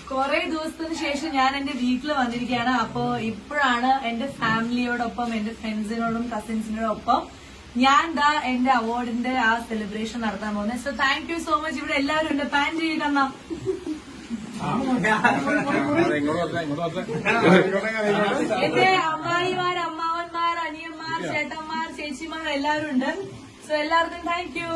കുറെ ദിവസത്തിന് ശേഷം ഞാൻ എന്റെ വീട്ടിൽ വന്നിരിക്കുകയാണ്. അപ്പോ ഇപ്പോഴാണ് എന്റെ ഫാമിലിയോടൊപ്പം എന്റെ ഫ്രണ്ട്സിനോടും കസിൻസിനോടൊപ്പം ഞാൻ ദാ എന്റെ അവാർഡിന്റെ ആ സെലിബ്രേഷൻ നടത്താൻ പോകുന്നത്. So thank you so much. ഇവിടെ എല്ലാവരും ഉണ്ട്. പാൻ ചെയ്യണം. എന്റെ അമ്മായിമാർ, അമ്മാവന്മാർ, അനിയന്മാർ, ചേട്ടന്മാർ, ചേച്ചിമാർ എല്ലാവരും ഉണ്ട്. സോ എല്ലാവർക്കും താങ്ക് യു.